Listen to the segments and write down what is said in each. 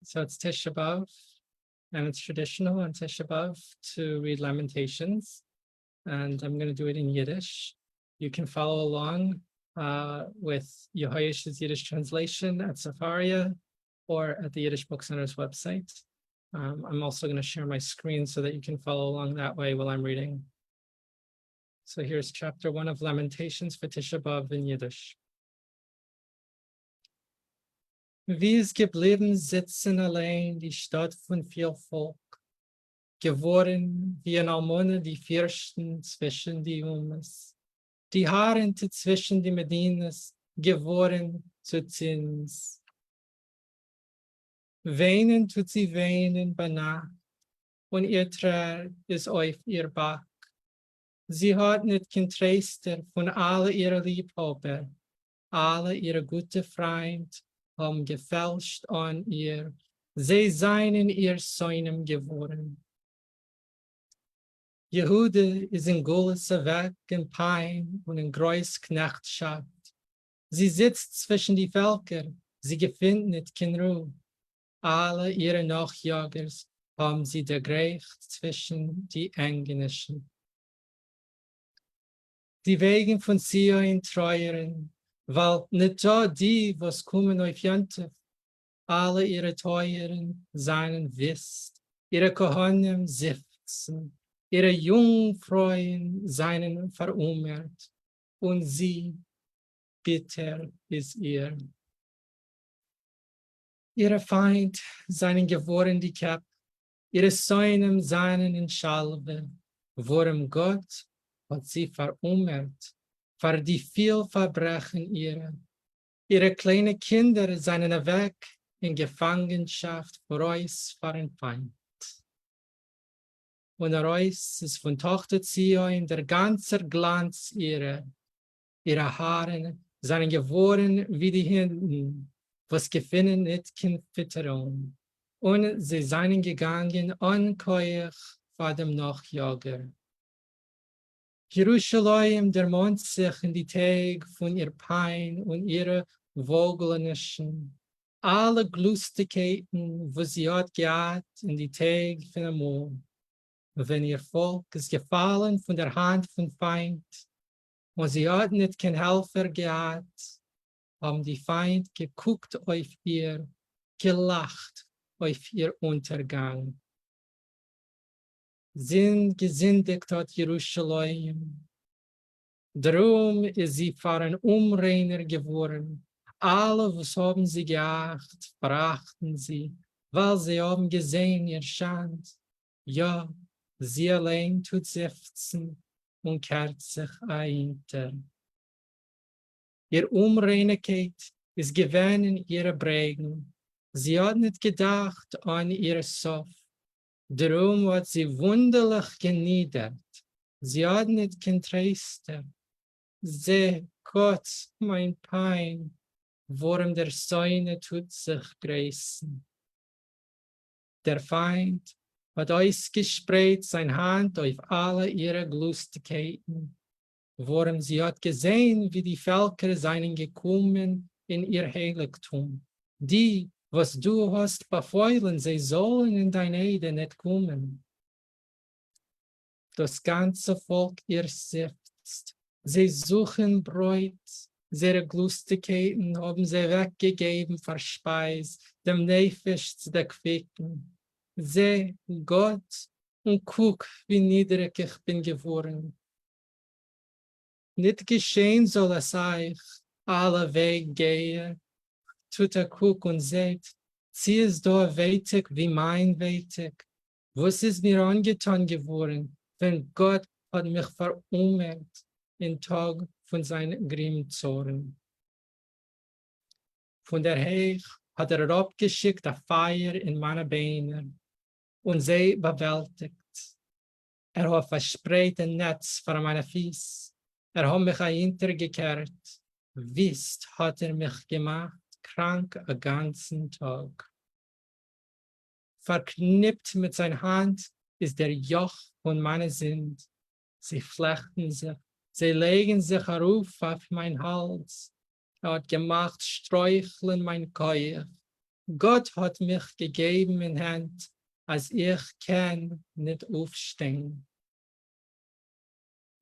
So it's Tisha B'Av, and it's traditional on Tisha B'Av to read Lamentations, and I'm going to do it in Yiddish. You can follow along with Yehoyash's Yiddish translation at Safaria or at the Yiddish Book Center's website. I'm also going to share my screen so that you can follow along that way while I'm reading. So here's chapter 1 of Lamentations for Tisha B'Av in Yiddish. Wie es geblieben sitzen allein die Stadt von viel Volk, geworden wie ein Almone die Fürsten zwischen die Umes, die Haarente zwischen die Medines, geworden zu Zins. Weinen tut sie weinen bei Nacht, und ihr Trär ist auf ihr Back. Sie hat nicht kein Tröster von alle ihre Liebhaber, alle ihre gute Freund, haben gefälscht an ihr, sie seien ihr Söhnen geworden. Jehude ist in Gules weg in Pein und in Greus Knechtschaft. Sie sitzt zwischen die Völker, sie gefindet nicht kein Ruhe. Alle ihre Nachjagers haben sie der Gerecht zwischen die Engenischen. Die Wegen von Zion treueren, weil nicht da die, was kommen auf Jantef, alle ihre Teuren seinen wisst, ihre Kohanim sifzen, ihre Jungfrauen seinen verumert, und sie, bitter ist ihr. Ihre Feind seinen geworden die Kap, ihre Söhne seinen in Schalwe, worum Gott hat sie verumert, für die viel Verbrechen ihre kleinen Kinder seien weg in Gefangenschaft vor Reus für den Feind. Und Reus ist von Tochter Zion der ganze Glanz ihre Haare seien geworden wie die Hinden, was gefunden nicht kein Fütterung. Und sie seien gegangen unkeuch vor dem Nachjager. Jerusalem, der Mond sich in die Tag von ihr Pein und ihre Wogelnischen. Alle Glustigkeiten, wo sie hat gehabt in die Tag von dem Mond. Wenn ihr Volk ist gefallen von der Hand von Feind, und sie hat nicht kein Helfer gehabt, haben die Feind geguckt auf ihr, gelacht auf ihr Untergang. Sind gesündigt hat Jerusalem. Drum ist sie für ein Unreiner geworden. Alle, was haben sie geacht, verachten sie, weil sie haben gesehen ihr Schand. Ja, sie allein tut seufzen und kehrt sich einter. Ihr Unreinigkeit ist gewesen in ihrer Prägung. Sie hat nicht gedacht an ihr Sof. Darum hat sie wunderlich geniedert. Sie hat nicht kein Tröster. Seh, Gott, mein Pein, worum der Söhne tut sich grüßen. Der Feind hat ausgespreht seine Hand auf alle ihre Lustigkeiten, worum sie hat gesehen, wie die Völker seien gekommen in ihr Heiligtum. Die, was du hast befeuillen, sie sollen in dein Eide nicht kommen. Das ganze Volk ihr seufzt. Sie suchen Bräut, ihre Lustigkeiten haben sie weggegeben, verspeist, dem Nefesh zu der Quicken. Seh, Gott, und guck, wie niedrig ich bin geworden. Nicht geschehen soll es euch, alle Weg gehe, tut guck und seht, sie ist da weitig wie mein weitig. Was ist mir angetan geworden, wenn Gott hat mich verumert im Tag von seinem Grimmzorn. Von der Heich hat abgeschickt ein Feuer in meine Beine und sie bewältigt. Hat verspreit ein Netz vor meine Füße. Hat mich hintergekehrt. Wisst hat mich gemacht, krank den ganzen Tag. Verknüpft mit seiner Hand ist der Joch von meiner Sünd. Sie flechten sich, sie legen sich auf mein Hals. Hat gemacht, streucheln mein Keuch. Gott hat mich gegeben in Hand, als ich kann nicht aufstehen.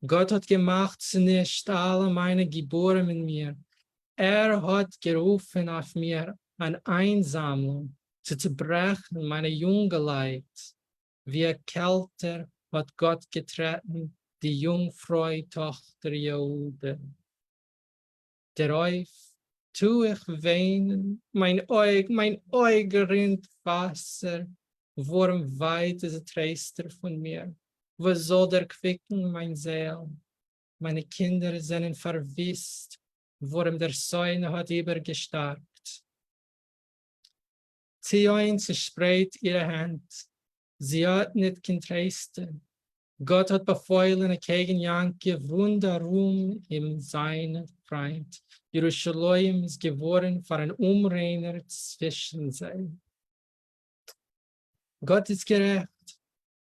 Gott hat gemacht zunächst alle meine Geborenen in mir. Hat gerufen auf mir an Einsammelung, zu zerbrechen meine junge Leid. Wie kälter hat Gott getreten, die Jungfrau Tochter Jehude. Darauf tu ich weinen, mein Eug rinnt Wasser, worum weit ist der Tröster von mir? Wo soll der quicken mein Seel? Meine Kinder sind verwisst, worum der Säune hat übergestarkt. Zion verspreit ihre Hand, sie hat nicht kein Tröster. Gott hat befeuillen gegen Janke wunderrum in seine Freund. Jerusalem ist geworden für ein Umreiner zwischen sie. Gott ist gerecht,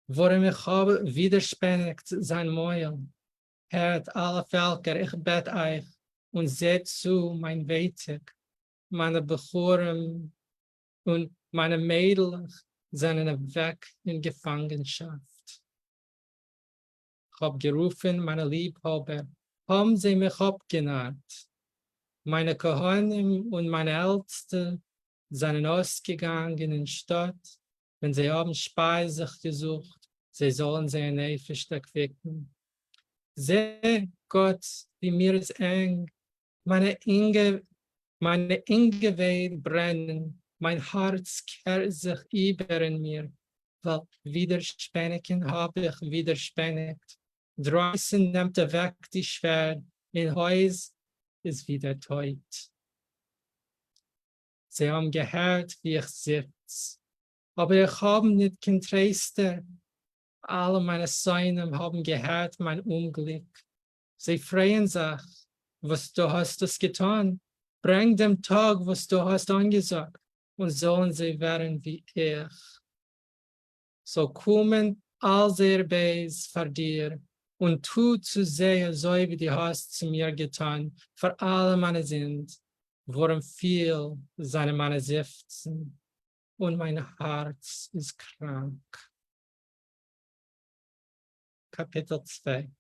worum ich habe widerspänigt sein Mäuel. Hört alle Völker, ich bett euch und seht zu mein Weitig, meine Bechoren und meine Mädel sind weg in Gefangenschaft. Ich habe gerufen, meine Liebhaber, haben sie mich abgenarrt. Meine Kohanim und meine Älteste sind ausgegangen in die Stadt, wenn sie haben Speise gesucht, sie sollen sie in Eifisch erquicken. Seh Gott, wie mir ist eng, meine Ingewehen brennen, mein Herz kehrt sich über in mir, weil Widerspännigen habe ich widerspänigt. Draußen nimmt weg die Schwert, in Haus ist wieder teut. Sie haben gehört, wie ich sitze, aber ich habe nicht kein Tröster. Alle meine Söhne haben gehört mein Unglück. Sie freuen sich, was du hast das getan. Bring dem Tag, was du hast angesagt, und sollen sie werden wie ich. So kommen all sehr Beis vor dir und tu zu sehr, so wie du hast zu mir getan, für alle meine sind, worum viel seine meine seufzen, und mein Herz ist krank. Kapitel 2.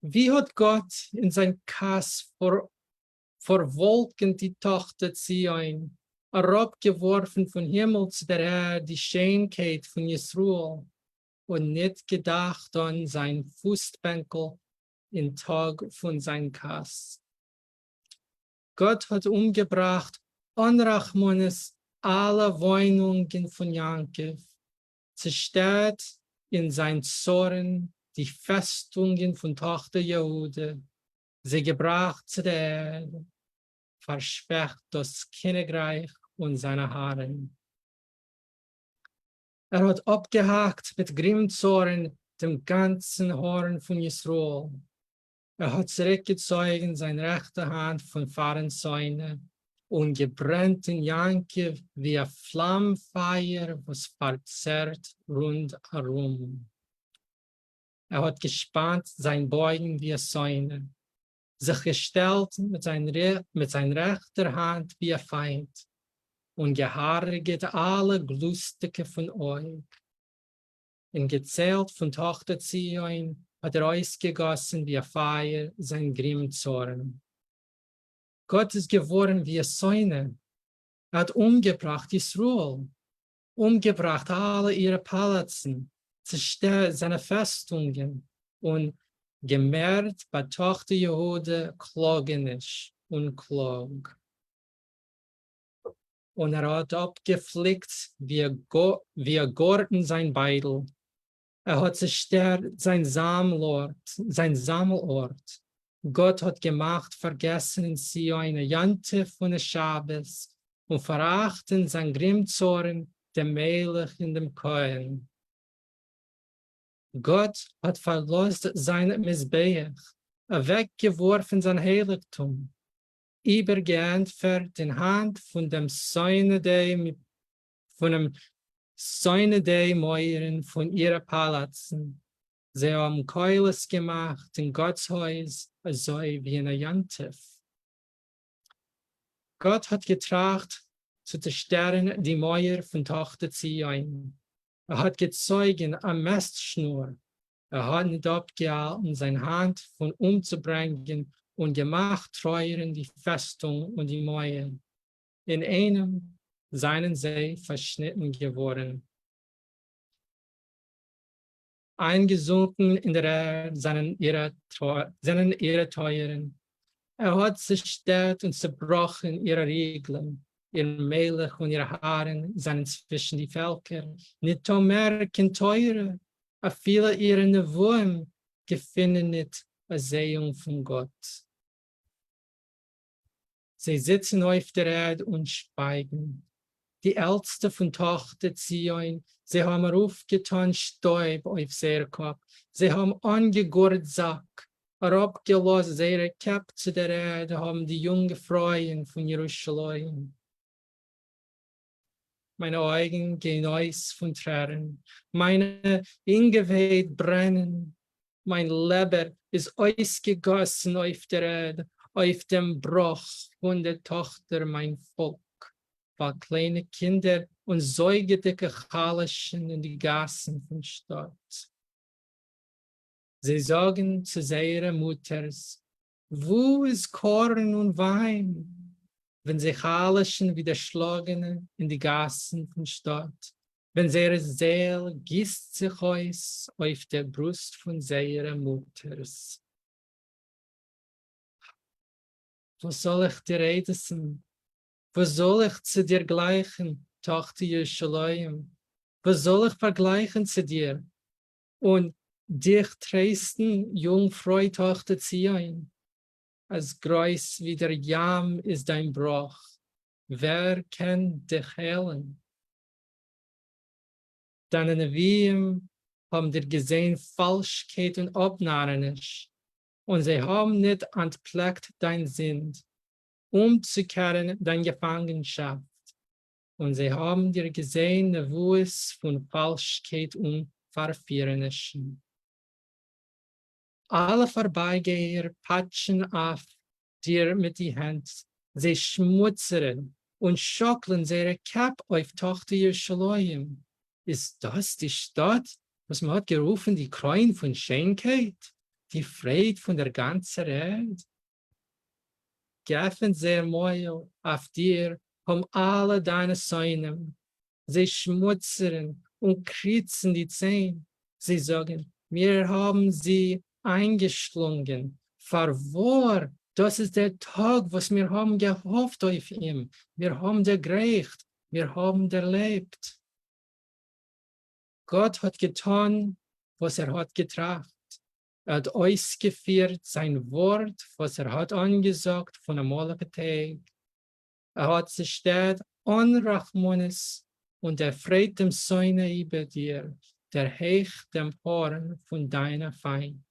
Wie hat Gott in sein Kass vor Wolken die Tochter Zion, herabgeworfen von Himmel zu der Erde die Schönheit von Jesruel und nicht gedacht an sein Fußbänkel im Tag von sein Kass. Gott hat umgebracht Anrachmones alle Wohnungen von Jankiv, zerstört in sein Zorn die Festungen von Tochter Jehude, sie gebracht zu der Erde, verschwächt das Königreich und seine Haare. Hat abgehakt mit Grimmzorn dem ganzen Horn von Jesruel. Hat zurückgezogen seine rechte Hand von Fahrenzäune und gebrannt in Jankiv wie ein Flammfeuer, was verzerrt rundherum. Hat gespannt sein Beugen wie eine Säune, sich gestellt mit seiner rechten Hand wie ein Feind und geharrget alle Glustike von euch. Und gezählt von Tochter Zion hat ausgegossen wie ein Feuer sein Grimmzorn. Gott ist geworden wie eine Säune. Hat umgebracht Israel, umgebracht alle ihre Palatzen, zerstört seine Festungen und gemerkt bei Tochter Jehude klogenisch und klog. Und hat abgeflickt wie Gordon sein Beidel. Hat zerstört sein Sammelort. Gott hat gemacht, vergessen in Zion eine Jante von der Schabes und verachten sein Grimmzorn dem Melech in dem Kohen. Gott hat verlost sein Missbeach, weggeworfen sein Heiligtum, übergeentfert in Hand von dem Säunedei-Mäuren von ihren Palatzen. Sie haben Keules gemacht in Gottes Haus, so wie in der Jantif. Gott hat getracht zu zerstören die Mäuer von Tochter Zion. Hat gezeugen am Mastschnur. Hat nicht abgehalten, seine Hand von umzubringen und gemacht treuern die Festung und die Mäuer. In einem seinen See verschnitten geworden. Eingesunken in der Erde seinen ihre Teuren. Hat zerstört und zerbrochen ihre Regeln, ihr Melech und ihre Haaren seien zwischen die Völker. Nicht mehr kein Teure, a viele ihrer Nevoen gefinden nicht a Sehung von Gott. Sie sitzen auf der Erde und schweigen. Die Älteste von Tochter Zion, sie haben aufgetan Stäub auf seinen Kopf. Sie haben angegurt Sack, herabgelassen ihre Käpp zu der Erde, haben die jungen Freuen von Jerusalem. Meine Augen gehen aus von Tränen, meine Ingeweiht brennen, mein Leber ist ausgegossen auf der Erde, auf dem Bruch von der Tochter mein Volk. Weil kleine Kinder und säugedicke Chalischen in die Gassen von Stadt. Sie sagen zu ihren Mutters, wo ist Korn und Wein? Wenn sie Chalischen widerschlagen in die Gassen von Stadt, wenn ihre Seele gießt sich aus auf der Brust von ihren Mutters. Was soll ich dir reden? Was soll ich zu dir gleichen, Tochter Jerusalem? Was soll ich vergleichen zu dir? Und dich trösten, Jungfrau, Tochter Zion. Als groß wie der Jam ist dein Bruch. Wer kann dich heilen? Deine Neviim haben dir gesehen Falschkeit und Obnarrenisch. Und sie haben nicht entpleckt dein Sinn, umzukehren deine Gefangenschaft. Und sie haben dir gesehen, wo es von Falschkeit und Verführerischen. Alle Vorbeigeher patschen auf dir mit die Hand. Sie schmutzern und schocklen ihre Kapp auf Tochter Jerusalem. Ist das die Stadt, was man hat gerufen, die Kräuen von Schönheit, die Freude von der ganzen Welt? Gaffen sehr Mäuel auf dir, alle deine Säunen. Sie schmutzern und kritzen die Zähne. Sie sagen, wir haben sie eingeschlungen. Verwor, das ist der Tag, was wir haben gehofft auf ihm. Wir haben der gerecht, wir haben erlebt. Gott hat getan, was hat getracht. Hat ausgeführt sein Wort, was hat angesagt von einem Tag. Hat zerstört Unrachmones und erfreut dem Säune über dir, der hecht dem Horn von deiner Feind.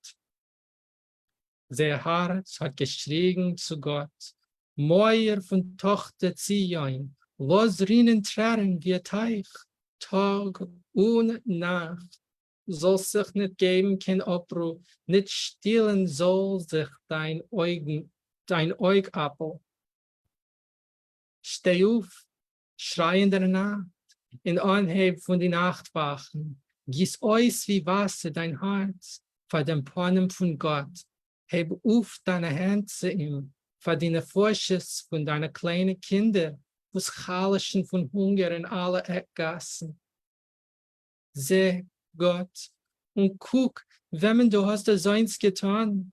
Sein Herz hat geschrien zu Gott, Mäuer von Tochter Zion, los rinnen Tränen wie Teich, Tag und Nacht. Soll sich nicht geben kein Abruf, nicht stillen soll sich dein Augapfel. Steh auf, schrei in der Nacht, in Anheb von den Nachtwachen, gieß aus wie Wasser dein Herz vor dem Pornen von Gott, heb auf deine Hände zu ihm, vor deine Vorschuss von deinen kleinen Kindern, was chalischen von Hunger in alle Eckgassen. Seh, Gott, und guck, wem du hast das eins getan.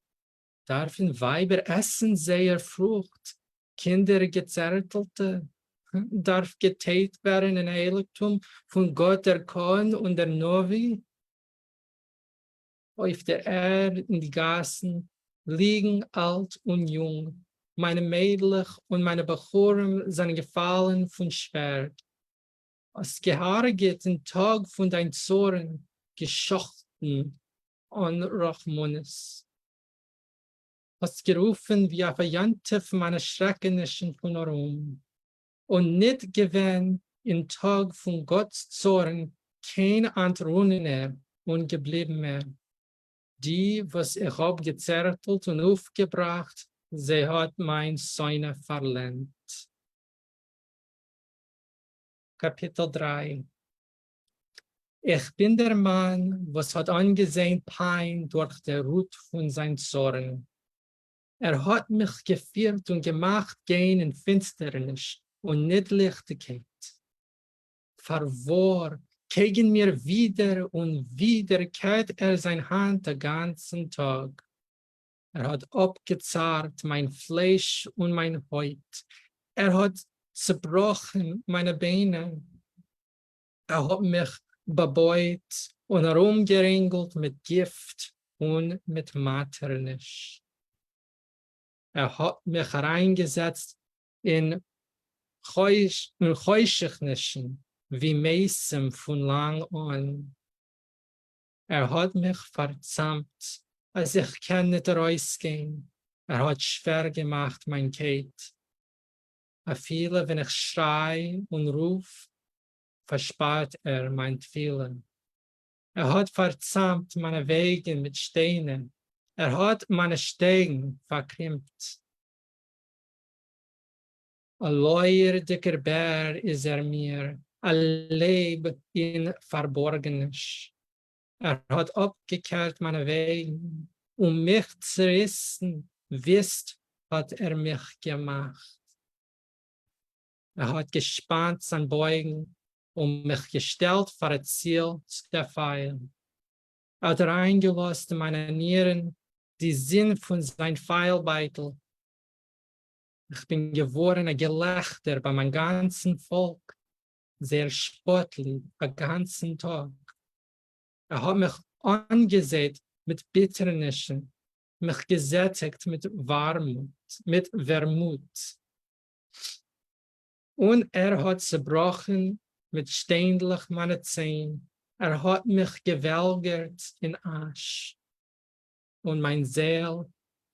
Darfen Weiber essen sehr Frucht, Kinder gezärtelte, darf geteilt werden in Heiligtum von Gott der Kohn und der Novi. Auf der Erde in die Gassen liegen alt und jung, meine Mädchen und meine Bechoren sind gefallen von Schwert. Als Gehaare geht den Tag von dein Zorn, geschochten an Rachmones. Hast gerufen wie auf Jante von meiner Schreckenischen von Rom. Und nicht gewähnt im Tag von Gottes Zorn kein Antrunen und geblieben mehr. Die, was ich hab gezertelt und aufgebracht, sie hat mein Säune verlernt. Kapitel 3. Ich bin der Mann, was hat angesehen Pein durch der Ruth von sein Zorn. Hat mich geführt und gemacht gehen in Finsternis und nicht Lichtigkeit. Verwor, gegen mir wieder und wieder kehrt sein Hand den ganzen Tag. Hat abgezahrt mein Fleisch und mein Haut. Hat zerbrochen meine Beine. Hat mich bebeut und herumgeringelt mit Gift und mit Maternisch. Hat mich reingesetzt in Heuschnischen wie Mäßen von lang an. Hat mich verzahmt, als ich kann nicht rausgehen. Hat schwer gemacht mein Kind. Viele, wenn ich schrei und ruf, verspart mein Twilen. Hat verzahmt meine Wege mit Steinen. Hat meine Stegen verkrimmt. Ein leuerdicker Bär ist mir, ein Leib in Verborgenes. Hat abgekehrt meine Wege, mich zerrissen, wisst, hat mich gemacht. Hat gespannt sein Beugen, mich gestellt vor ein Ziel der Pfeil. Hat eingelassen in meine Nieren, die Sinn von sein Pfeilbeitel. Ich bin geworden ein Gelächter bei meinem ganzen Volk, sehr spottlich, den ganzen Tag. Hat mich angesät mit Bitternissen, mich gesättigt mit Wermut. Und hat zerbrochen mit ständig meine Zähne. Hat mich gewälgert in Asch. Und mein Seel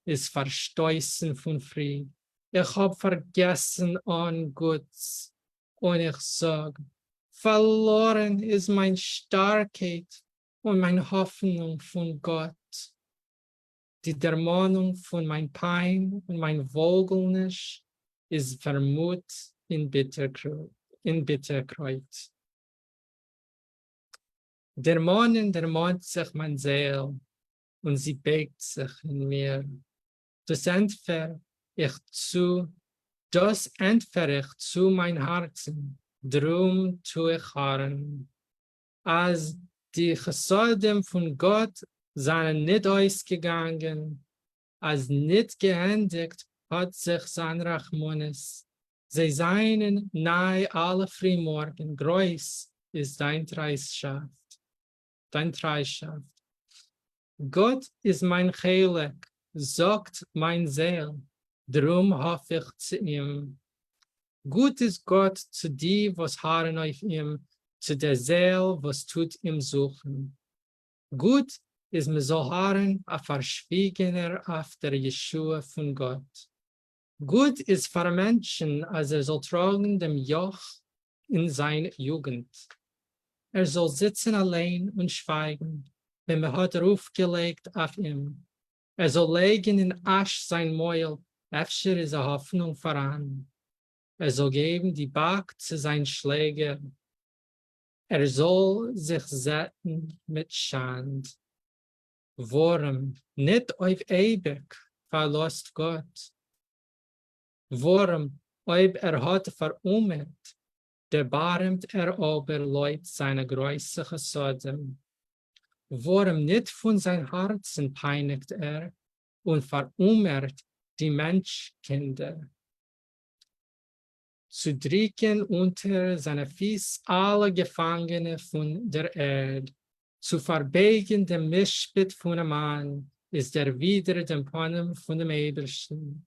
ist verstoßen von Fried. Ich habe vergessen an Guts. Und ich sage, verloren ist meine Starkheit und meine Hoffnung von Gott. Die Dämonung von mein Pein und mein Wogelnis ist Vermut in Bitterkreuz. Dämonen sich mein Seel und sie begt sich in mir. Das entfer ich zu mein Herzen, drum tue ich harren. Als die Gesorgen von Gott seien nicht ausgegangen, als nicht geendigt hat sich sein Rachmones. Sie seien nahe alle Frühmorgen, groß ist dein Treibschaft. Gott ist mein Heilig, sagt mein Seel, drum hoffe ich zu ihm. Gut ist Gott zu die, was harren auf ihm, zu der Seel, was tut ihm suchen. Gut ist mir so harren, a verschwiegener auf der Jeshua von Gott. Gut ist für Menschen, als soll tragen dem Joch in seiner Jugend. Soll sitzen allein und schweigen, wenn man hat aufgelegt auf ihm. Soll legen in Asch sein Mäuel, öfter ist Hoffnung voran. Soll geben die Back zu sein Schläger. Soll sich sätten mit Schand. Worum nicht auf ewig verlässt Gott. Worum ob hat verummet, der barmt aber Leut seine größere Sodom. Worum nicht von sein Herzen peinigt und verummert die Menschkinder. Zu drücken unter seine Füße alle Gefangene von der Erde, zu verbeugen dem Mischbit von einem Mann, ist wieder dem Panem von dem Ebersten.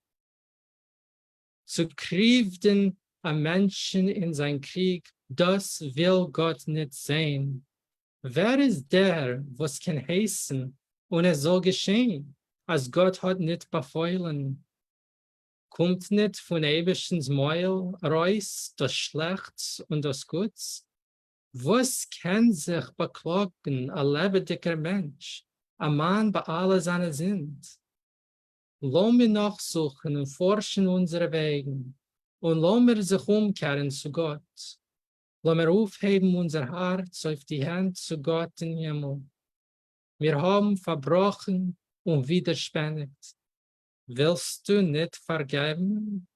Zu kriegen ein Menschen in sein Krieg, das will Gott nicht sehen. Wer ist der, was kann heißen, und es soll geschehen, als Gott hat nicht befehlen? Kommt nicht von Eberstens Mäuel raus das Schlechts und das Guts? Was kann sich beklagen, ein lebendiger Mensch, ein Mann bei aller seiner sind? Lassen wir nachsuchen und forschen unsere Wegen und lassen wir sich umkehren zu Gott. Lass mir aufheben unser Herz auf die Hand zu Gott im Himmel. Wir haben verbrochen und widerspännet. Willst du nicht vergeben?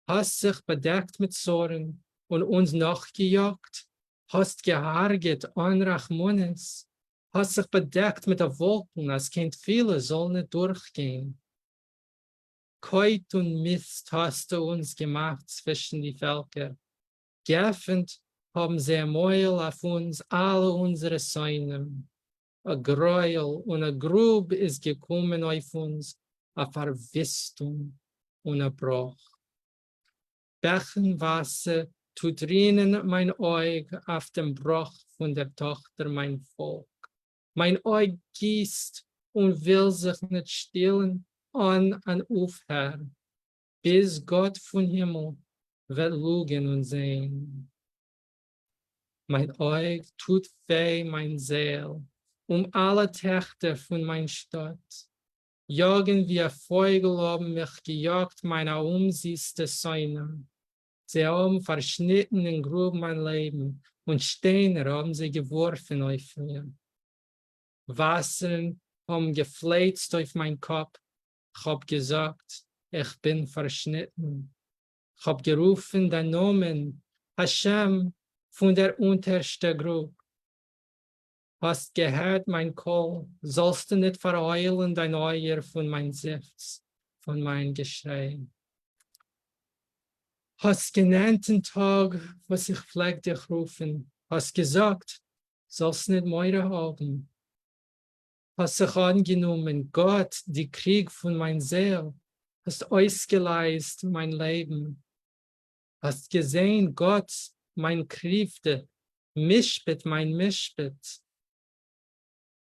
Hast sich bedeckt mit Zorn und uns nachgejagt? Hast geharget an Rachmones? Hast sich bedeckt mit der Wolken, als Kind viele sollen nicht durchgehen. Keut und Mist hast du uns gemacht zwischen die Völker. Geöffnet haben sie ein Mäuel auf uns, alle unsere Säunen. Ein Gräuel und ein Grub ist gekommen auf uns, eine Verwüstung und ein Bruch. Bechenwasser tut rinnen mein Aug auf dem Bruch von der Tochter mein Volk. Mein Aug gießt und will sich nicht stillen an aufhören, bis Gott von Himmel wird lugen und sehen. Mein Aug tut weh, mein Seel, alle Töchter von mein Stadt. Jagen wie ein Vogel haben mich gejagt, meine umsiehste Säune. Sie haben verschnitten in Grub mein Leben und Steine haben sie geworfen auf mir. Wassern haben gefläzt auf meinen Kopf. Ich habe gesagt, ich bin verschnitten. Ich habe gerufen den Namen Hashem von der untersten Grub. Hast gehört mein Call, sollst du nicht verheulen dein Euer von mein Seufz, von mein Geschrei. Hast genannt den Tag, was ich pfleg dich rufen, hast gesagt, sollst nicht Meure haben. Hast dich angenommen, Gott, die Krieg von mein Seel, hast ausgeleist mein Leben. Hast gesehen, Gott, mein Kriegte, Mischbet, mein Mischbet.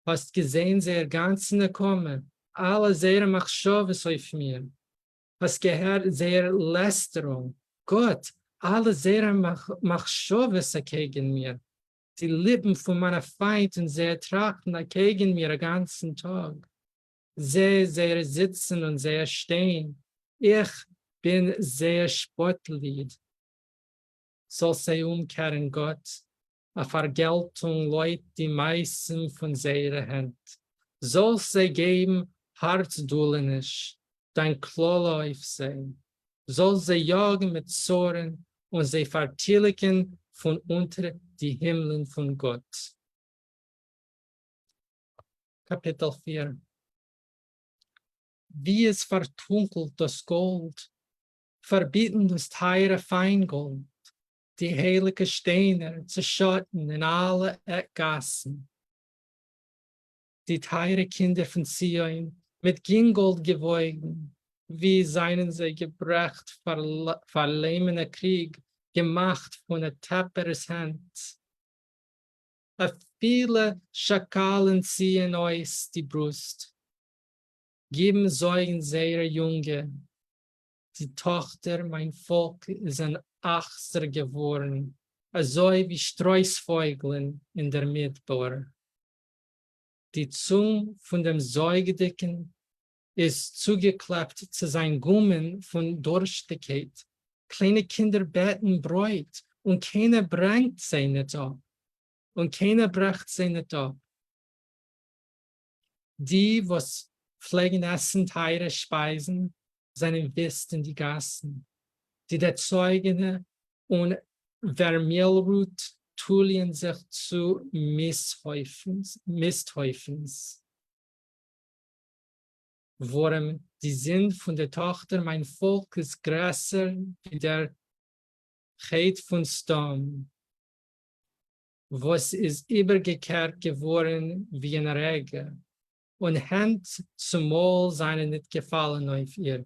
Hast gesehen, sehr ganze kommen, alle sehr Machschoves auf mir. Hast gehört, sehr Lästerung. Gott, alle sehr Machschoves gegen mir. Die Lippen von meiner Feinden sehr trachten gegen mir den ganzen Tag. Sehr sitzen und sehr stehen. Ich bin sehr spottlied. Soll sie umkehren, Gott. A Vergeltung leut die meisten von seiner Hand. Soll sie geben, hartdullenisch, dein Klolauf sein. Soll sie jagen mit Zorn und sie vertilgen von unter die Himmeln von Gott. Kapitel 4. Wie es verdunkelt das Gold, verbieten das teure Feingold. Die heilige Steine zu schatten in alle Eckgassen. Die teure Kinder von Zion mit Gingold gewogen, wie seien sie gebracht, verlehmender Krieg, gemacht von der tapferes Hand. A viele Schakalen ziehen euch die Brust, geben Säugen sehr Junge. Die Tochter, mein Volk, ist ein Achser geworden, also wie Streusvögeln in der Midbar. Die Zunge von dem Säugedicken ist zugeklappt zu seinen Gummen von Durstigkeit. Kleine Kinder beten Bräut und keiner bringt sie nicht ab. Und keiner bracht sie nicht ab. Die, was pflegen essen teure Speisen, seinen Wist in die Gassen. Die der Zeugene und Vermehlrut tulien sich zu Misthäufens. Worum die sind von der Tochter, mein Volk ist größer wie der Chet von Stamm. Was ist übergekehrt geworden wie ein Regen. Und Hand zum Maul seien nicht gefallen auf ihr.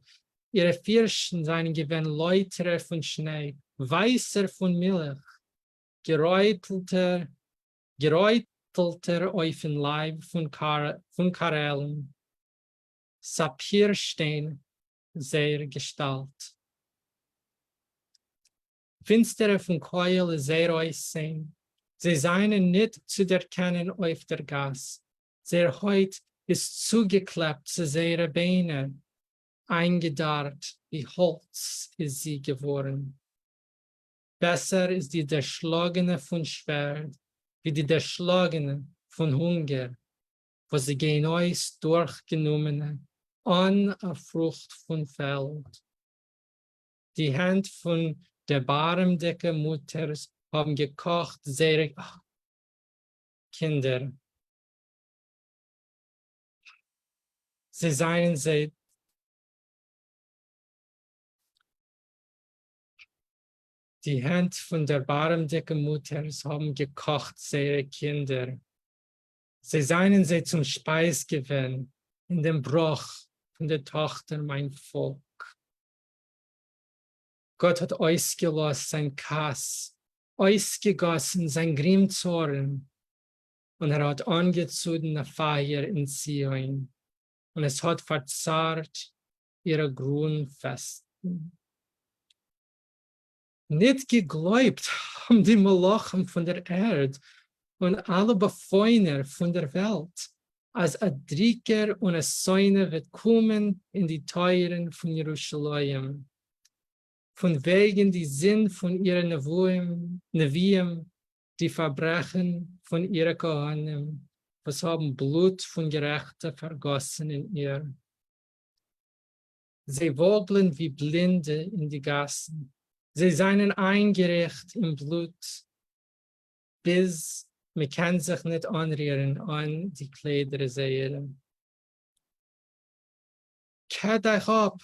Ihre Fürsten seien gewesen läuterer von Schnee, weißer von Milch, geräutelter auf den Leib von Karellen, Saphirstein sehr Gestalt. Finstere von Keule sehr aussehen, sie seien nicht zu erkennen auf der Gas, sehr heut ist zugeklebt zu seine Beine, eingedarrt, wie Holz ist sie geworden. Besser ist die Zerschlagene von Schwert, wie die Zerschlagene von Hunger, wo sie gehen euch durchgenommene, an a Frucht von Feld. Die Hand von der barmdicken Mutter haben gekocht, sehr Kinder. Sie seien sie. Die Hand von der barmdicken Mutter haben gekocht, sehr Kinder. Sie seien sie zum Speis gewesen, in dem Bruch von der Tochter mein Volk. Gott hat ausgelost sein Kass, ausgegossen sein Grimmzorn, und hat angezündet eine Feier in Zion, und es hat verzerrt ihre Grundfesten. Nicht geglaubt haben die Molochen von der Erde und alle Bewohner von der Welt, als ein Drücker und eine Säune wird kommen in die Teuren von Jerusalem. Von wegen die Sinn von ihren Neviem, die Verbrechen von ihren Kohanim, was haben Blut von Gerechten vergossen in ihr. Sie wogeln wie Blinde in die Gassen. Sie seien eingerecht im Blut, bis man kann sich nicht anrühren an die Kleider sehen. Kehrt euch ab,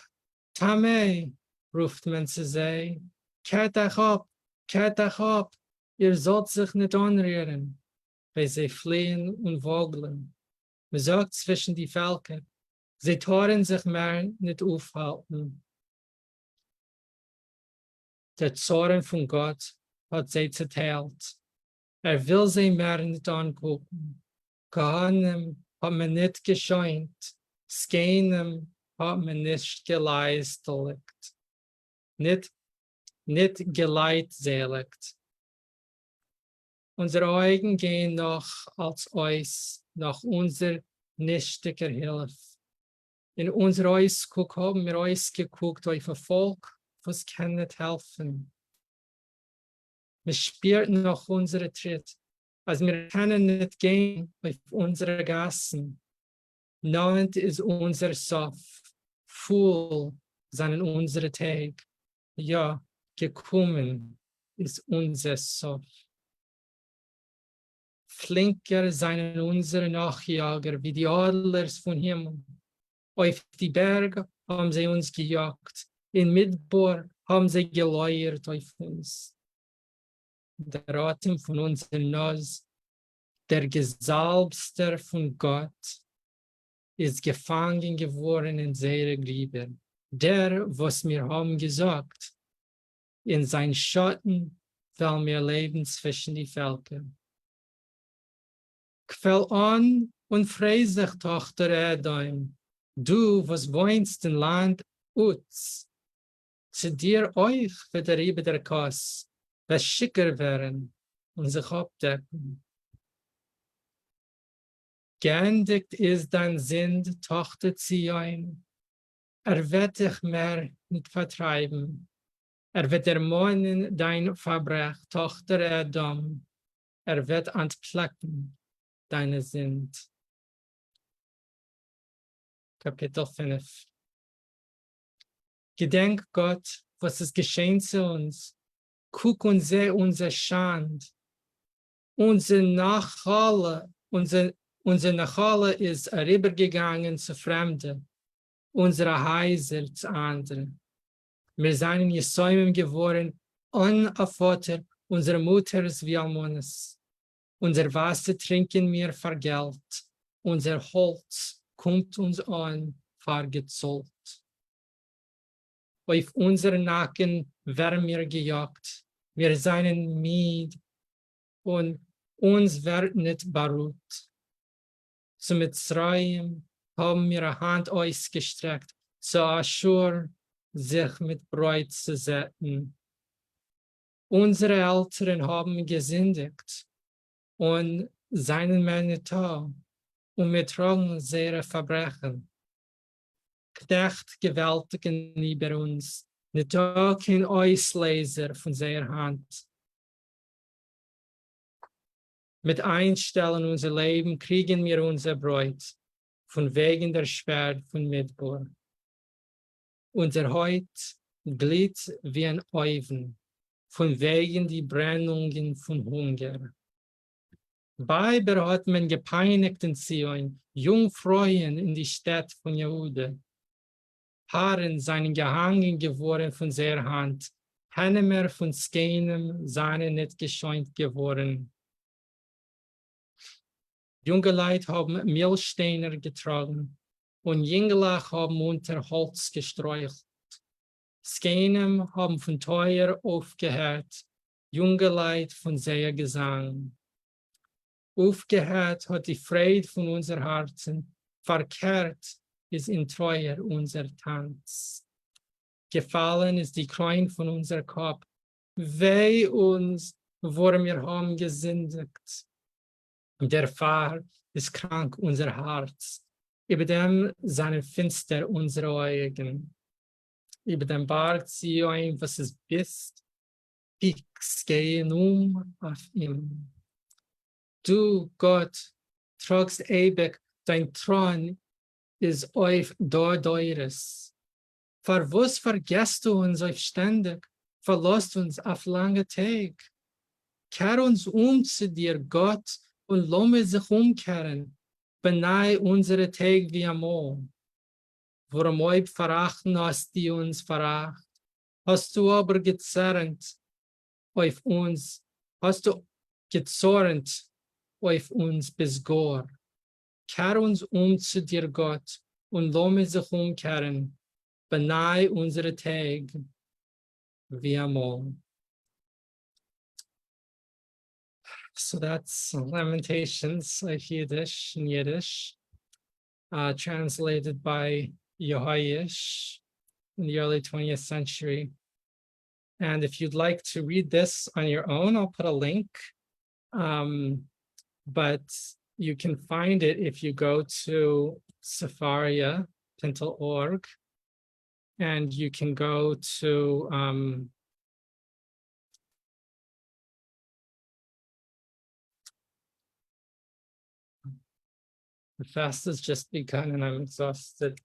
Tamei, ruft man zu sie. Kehrt euch ab, ihr sollt sich nicht anrühren, weil sie fliehen und wogeln. Man sagt zwischen die Völker, sie toren sich mehr nicht aufhalten. Der Zorn von Gott hat sie zerteilt. Will sie mehr nicht angucken. Kohanim hat man nicht gescheunt. Skenem hat man nicht geleistet. Nicht geleitseligt. Unsere Augen gehen noch als Eis, nach unserer nichtiger Hilfe. In unser Eis haben wir Eis geguckt auf ein Volk, was kann nicht helfen. Wir spüren noch unsere Tritt, also wir können nicht gehen auf unsere Gassen. Nahend ist unser Sof, voll sind unsere Tag. Ja, gekommen ist unser Sof. Flinker seien unsere Nachjager wie die Adlers von Himmel. Auf die Berge haben sie uns gejagt. In Midbar haben sie geläuert auf uns. Der Atem von unserem Nase, der Gesalbster von Gott, ist gefangen geworden in seine Glieder. Der, was wir haben gesagt, in sein Schatten fällt mir Leben zwischen die Völker. Quell an und freu sich, Tochter Edom, du, was wohnst im Land Uz. Zu dir euch wird der Riebe der Kass, was schicker werden und sich abdecken. Geendigt ist dein Sinn, Tochter Zion. Wird dich mehr nicht vertreiben. Wird ermahnen dein Verbrech, Tochter Edom. Wird entplecken deine Sünd. Kapitel 5. Gedenk Gott, was ist geschehen zu uns. Guck und seh unser Schand. Unser Nachhalle ist herübergegangen zu Fremden. Unsere Häuser zu anderen. Wir seien Jesäumen geworden, an Vater, unsere Mutter ist wie Almones. Unser Wasser trinken wir vergelt. Unser Holz kommt uns an, vergezollt. Auf unseren Nacken werden wir gejagt. Wir seien Mied und uns wird nicht beruht. Zu Mitzrayim haben wir eine Hand ausgestreckt, zu Aschur sich mit Brot zu setzen. Unsere Eltern haben gesündigt und seinen Männer und wir tragen ihre Verbrechen. Knecht gewaltigen über uns, Nicht da kein Ausleser von seiner Hand. Mit Einstellen unser Leben kriegen wir unser Bräut, von wegen der Schwert von Midbor. Unser Haut glitt wie ein Oven, von wegen die Brennungen von Hunger. Weiber hat man gepeinigt in Zion, Jungfrauen in die Stadt von Jehuda. Haaren seien gehangen geworden von seiner Hand, Hannemer von Skenem seien nicht gescheunt geworden. Junge Leute haben Mehlsteiner getragen und Jünglach haben unter Holz gestreucht. Skenem haben von Teuer aufgehört, junge Leute von sehr Gesang. Aufgehört hat die Freude von unser Herzen, verkehrt ist in Treuer unser Tanz. Gefallen ist die Kräun von unser Kopf, weh uns, worum wir haben gesündigt. Der Pfarr ist krank unser Herz, über dem seine Finster unsere Augen. Über dem Berg Zion, was es bist, Pix gehen auf ihm. Du, Gott, tragst ewig, dein Thron ist auf deures. Für was vergesst du uns auf ständig, verlässt uns auf lange Tag. Kehr uns zu dir, Gott, und lass sich umkehren, benahe unsere Tag wie einmal. Worum euch verachten hast du uns veracht, hast du aber gezerrt auf uns, hast du gezornt auf uns bis Gor. Kehr uns zu dir, Gott, und lass sich umkehren, benahe unsere Tag wie einmal. So that's Lamentations of Yiddish in Yiddish, translated by Yehoiash in the early 20th century. And if you'd like to read this on your own, I'll put a link. But you can find it if you go to Sefaria.org, and you can go to the fast has just begun and I'm exhausted.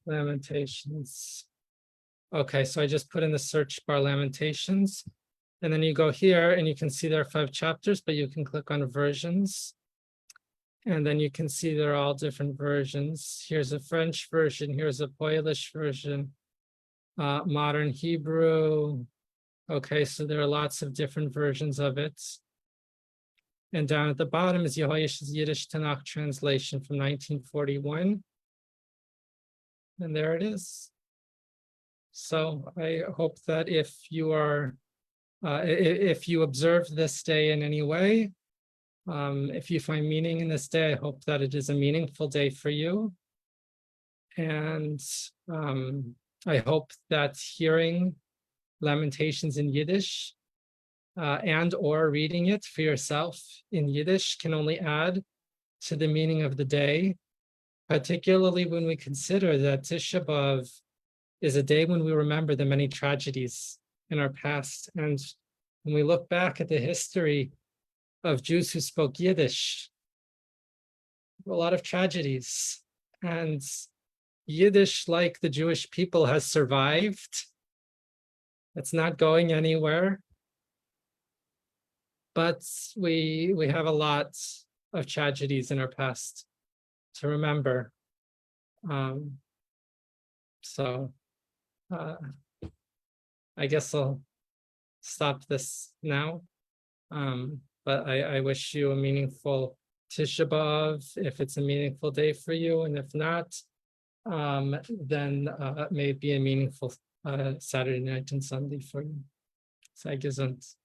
Lamentations. Okay, so I just put in the search bar Lamentations, and then you go here and you can see there are 5 chapters, but you can click on versions. And then you can see they're all different versions. Here's a French version, here's a Polish version, modern Hebrew. Okay, so there are lots of different versions of it. And down at the bottom is Yehoiash's Yiddish Tanakh translation from 1941. And there it is. So I hope that if you are, if you observe this day in any way, if you find meaning in this day, I hope that it is a meaningful day for you. And I hope that hearing Lamentations in Yiddish and or reading it for yourself in Yiddish can only add to the meaning of the day, particularly when we consider that Tisha B'Av is a day when we remember the many tragedies in our past. And when we look back at the history of Jews who spoke Yiddish, a lot of tragedies. And Yiddish, like the Jewish people, has survived. It's not going anywhere. But we have a lot of tragedies in our past to remember. I guess I'll stop this now. But I wish you a meaningful Tisha B'Av, if it's a meaningful day for you, and if not, then it may be a meaningful Saturday night and Sunday for you. Sei gesund.